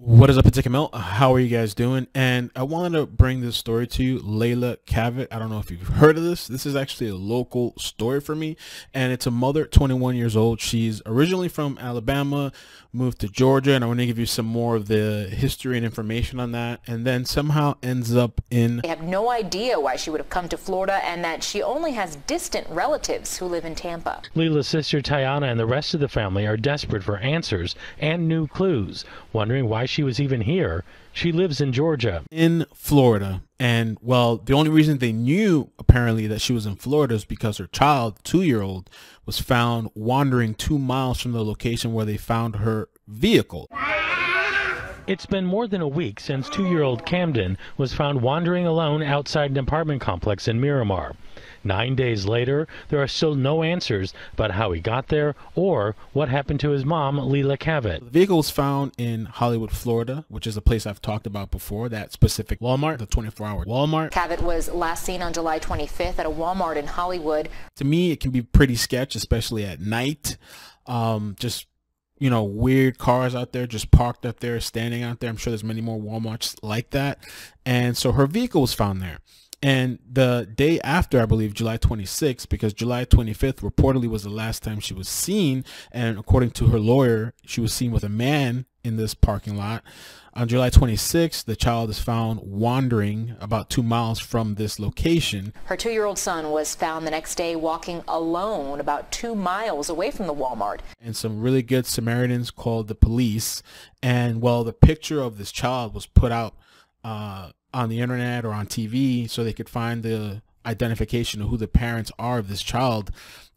What is up, iCkEdMeL? How are you guys doing? And I wanted to bring this story to you. Leila Cavett, I don't know if you've heard of this. This is actually a local story for me, and it's a mother, 21 years old. She's originally from Alabama, moved to Georgia, and I want to give you some more of the history and information on that, and then somehow ends up in... They have no idea why she would have come to Florida and that she only has distant relatives who live in Tampa. Leila's sister Tiana and the rest of the family are desperate for answers and new clues, wondering why she was even here. She lives in Georgia. In Florida. And well, the only reason they knew apparently that she was in Florida is because her child, 2-year-old, was found wandering 2 miles from the location where they found her vehicle. It's been more than a week since 2-year-old Kamdyn was found wandering alone outside an apartment complex in Miramar. 9 days later, there are still no answers about how he got there or what happened to his mom, Leila Cavett. The vehicle was found in Hollywood, Florida, which is a place I've talked about before, that specific Walmart, the 24-hour Walmart. Cavett was last seen on July 25th at a Walmart in Hollywood. To me, it can be pretty sketch, especially at night. Just, you know, weird cars out there just parked up there, standing out there. I'm sure there's many more Walmarts like that. And so her vehicle was found there. And the day after, I believe, July 26th, because July 25th reportedly was the last time she was seen. And according to her lawyer, she was seen with a man in this parking lot. On July 26th, the child is found wandering about 2 miles from this location. Her 2-year-old son was found the next day walking alone about 2 miles away from the Walmart. And some really good Samaritans called the police. And well, the picture of this child was put out on the internet or on TV so they could find the identification of who the parents are of this child.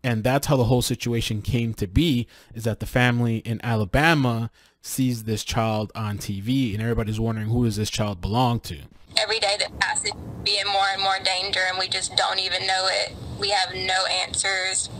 And that's how the whole situation came to be, is that the family in Alabama sees this child on TV and everybody's wondering, who does this child belong to? Every day that passes, be in more and more danger, and we just don't even know it. We have no answers.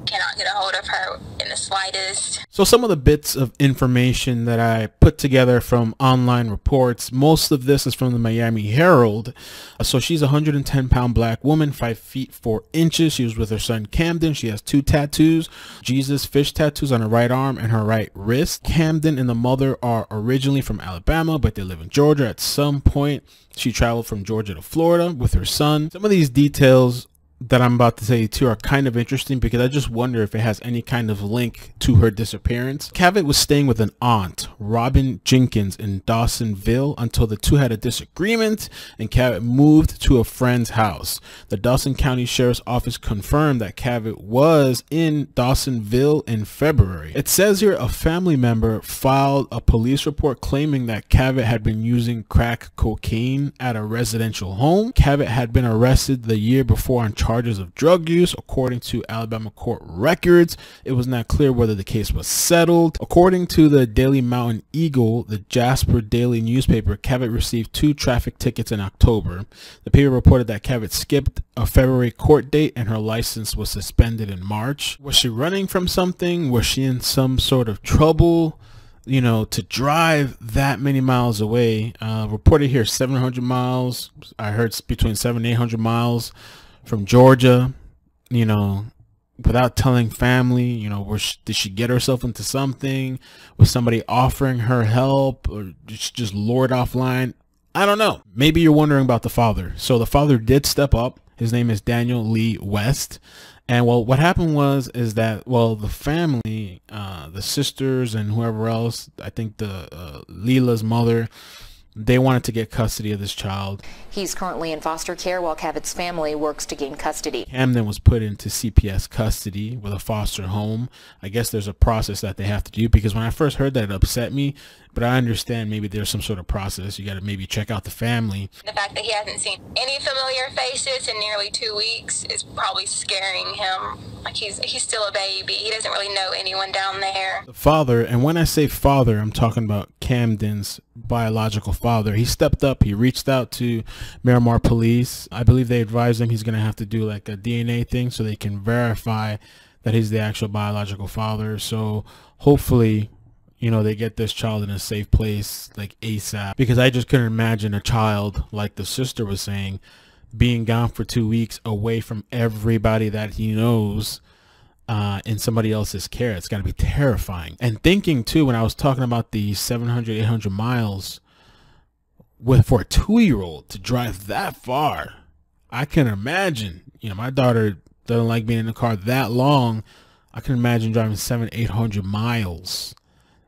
Cannot get a hold of her in the slightest. So some of the bits of information that I put together from online reports, most of this is from the Miami Herald. So she's a 110-pound black woman, 5 feet 4 inches. She was with her son Kamdyn. She has 2 tattoos, Jesus fish tattoos on her right arm and her right wrist. Kamdyn and the mother are originally from Alabama, but they live in Georgia. At some point, she traveled from Georgia to Florida with her son. Some of these details that I'm about to say too are kind of interesting because I just wonder if it has any kind of link to her disappearance. Cavett was staying with an aunt, Robin Jenkins, in Dawsonville until the two had a disagreement and Cavett moved to a friend's house. The Dawson County Sheriff's Office confirmed that Cavett was in Dawsonville in February. It says here a family member filed a police report claiming that Cavett had been using crack cocaine at a residential home. Cavett had been arrested the year before on charges of drug use. According to Alabama court records, it was not clear whether the case was settled. According to the Daily Mountain Eagle, the Jasper Daily newspaper, Cavett received 2 traffic tickets in October. The paper reported that Cavett skipped a February court date and her license was suspended in March. Was she running from something? Was she in some sort of trouble? You know, to drive that many miles away, reported here 700 miles. I heard between 700 and 800 miles from Georgia, you know, without telling family. You know, did she get herself into something? Was somebody offering her help, or did she just lured offline? I don't know. Maybe you're wondering about the father. So the father did step up. His name is Daniel Lee West. And well, what happened is that, well, the family, the sisters and whoever else, I think the Leila's mother, they wanted to get custody of this child. He's currently in foster care while Cavett's family works to gain custody. Kamdyn was put into CPS custody with a foster home. I guess there's a process that they have to do, because when I first heard that, it upset me. But I understand maybe there's some sort of process. You got to maybe check out the family. The fact that he hasn't seen any familiar faces in nearly 2 weeks is probably scaring him. Like he's still a baby. He doesn't really know anyone down there. The father, and when I say father, I'm talking about Kamdyn's biological father. He stepped up. He reached out to Miramar police. I believe they advised him he's going to have to do like a DNA thing so they can verify that he's the actual biological father. So hopefully, you know, they get this child in a safe place like ASAP, because I just couldn't imagine a child, like the sister was saying, being gone for 2 weeks away from everybody that he knows in somebody else's care. It's got to be terrifying. And thinking too, when I was talking about the 700, 800 miles for a 2-year-old to drive that far, I can imagine, you know, my daughter doesn't like being in the car that long. I can imagine driving 700, 800 miles.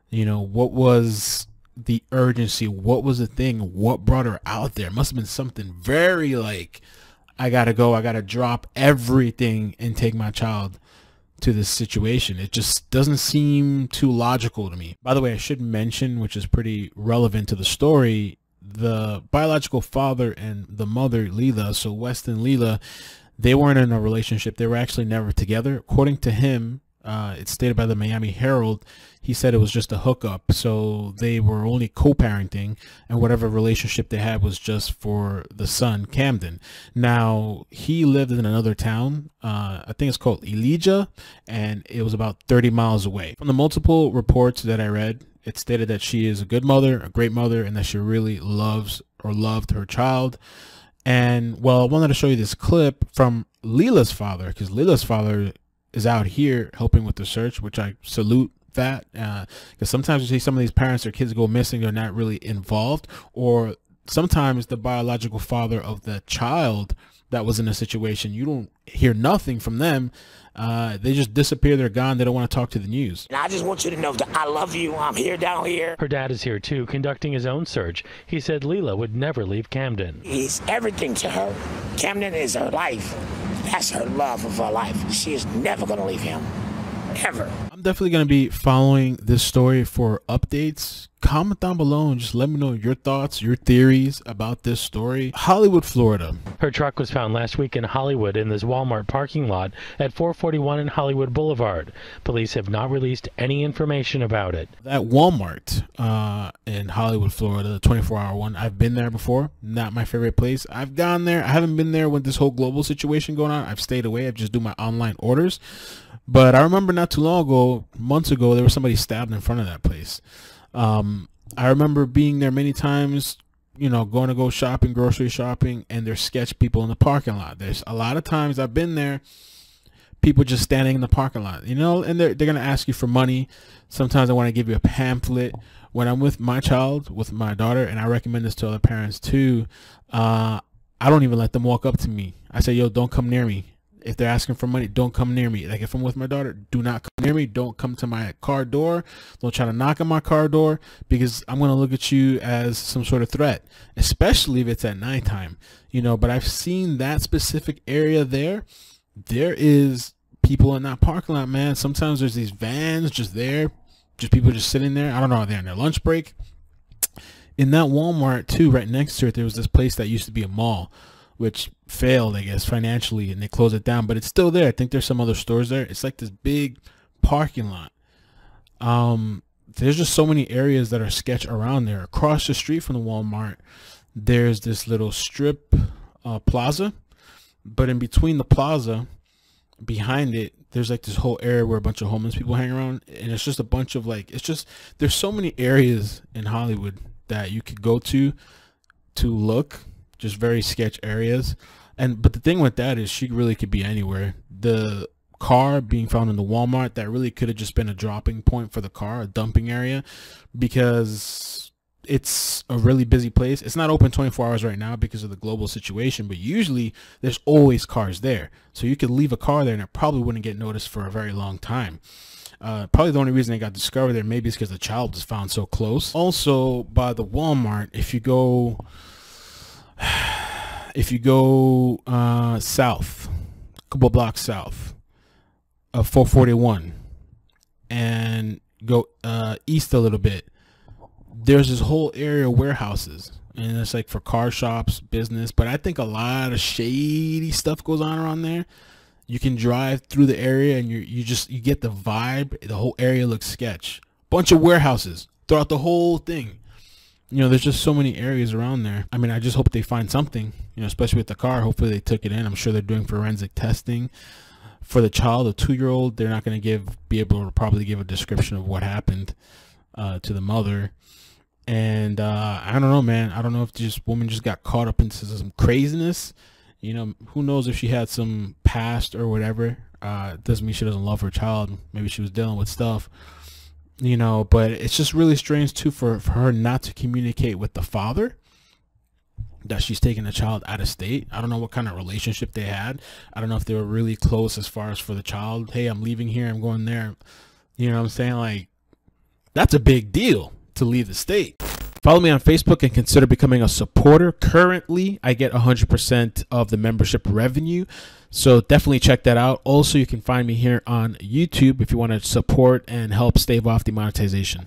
You know, what was the urgency? What was the thing? What brought her out there? It must have been something very like, I gotta go, I gotta drop everything and take my child to this situation. It just doesn't seem too logical to me. By the way, I should mention, which is pretty relevant to the story, the biological father and the mother, Leila, so West and Leila, they weren't in a relationship. They were actually never together. According to him, it's stated by the Miami Herald, he said it was just a hookup. So they were only co-parenting, and whatever relationship they had was just for the son, Kamdyn. Now, he lived in another town. I think it's called Elijah, and it was about 30 miles away. From the multiple reports that I read, it stated that she is a good mother, a great mother, and that she really loves or loved her child. And well, I wanted to show you this clip from Leila's father, because Leila's father is out here helping with the search, which I salute that, because sometimes you see some of these parents, their kids go missing, they're not really involved, or sometimes the biological father of the child that was in a situation, you don't hear nothing from them. They just disappear, they're gone, they don't want to talk to the news. And I just want you to know that I love you. I'm here down here. Her dad is here too, conducting his own search. He said Leila would never leave Kamdyn. He's everything to her. Kamdyn is her life. That's her love of her life. She is never going to leave him. Ever. I'm definitely going to be following this story for updates. Comment down below and just let me know your thoughts, your theories about this story. Hollywood, Florida. Her truck was found last week in Hollywood in this Walmart parking lot at 441 and Hollywood Boulevard. Police have not released any information about it. That Walmart in Hollywood, Florida, the 24-hour one, I've been there before. Not my favorite place. I've gone there. I haven't been there with this whole global situation going on. I've stayed away. I've just do my online orders. But I remember not too long ago, months ago, there was somebody stabbed in front of that place. I remember being there many times, you know, going to go shopping, grocery shopping, and there's sketch people in the parking lot. There's a lot of times I've been there, people just standing in the parking lot, you know, and they're going to ask you for money. Sometimes I want to give you a pamphlet. When I'm with my child, with my daughter, and I recommend this to other parents too, I don't even let them walk up to me. I say, yo, don't come near me. If they're asking for money, don't come near me. Like if I'm with my daughter, do not come near me. Don't come to my car door. Don't try to knock on my car door, because I'm going to look at you as some sort of threat, especially if it's at nighttime, you know. But I've seen that specific area there. There is people in that parking lot, man. Sometimes there's these vans just there, just people just sitting there. I don't know, they're on their lunch break. In that Walmart too, right next to it, there was this place that used to be a mall, which failed, I guess, financially, and they closed it down, but it's still there. I think there's some other stores there. It's like this big parking lot. There's just so many areas that are sketch around there. Across the street from the Walmart, there's this little strip plaza, but in between the plaza, behind it, there's like this whole area where a bunch of homeless people hang around, and it's just a bunch of like, it's just, there's so many areas in Hollywood that you could go to look, just very sketch areas. But the thing with that is she really could be anywhere. The car being found in the Walmart, that really could have just been a dropping point for the car, a dumping area, because it's a really busy place. It's not open 24 hours right now because of the global situation, but usually there's always cars there. So you could leave a car there and it probably wouldn't get noticed for a very long time. Probably the only reason it got discovered there maybe is because the child was found so close. Also, by the Walmart, if you go south, a couple blocks south of 441, and go east a little bit, there's this whole area of warehouses, and it's like for car shops, business, but I think a lot of shady stuff goes on around there. You can drive through the area and you get the vibe. The whole area looks sketch. Bunch of warehouses throughout the whole thing. You know, there's just so many areas around there. I mean, I just hope they find something, you know, especially with the car. Hopefully they took it in. I'm sure they're doing forensic testing. For the child, a 2-year-old, they're not going to be able to probably give a description of what happened to the mother. And I don't know, man. I don't know if this woman just got caught up into some craziness. You know, who knows if she had some past or whatever. Doesn't mean she doesn't love her child. Maybe she was dealing with stuff, you know, but it's just really strange too for her not to communicate with the father that she's taking the child out of state. I don't know what kind of relationship they had. I don't know if they were really close as far as for the child. Hey, I'm leaving here, I'm going there. You know what I'm saying? Like, that's a big deal to leave the state. Follow me on Facebook and consider becoming a supporter. Currently, I get 100% of the membership revenue, so definitely check that out. Also, you can find me here on YouTube if you want to support and help stave off demonetization.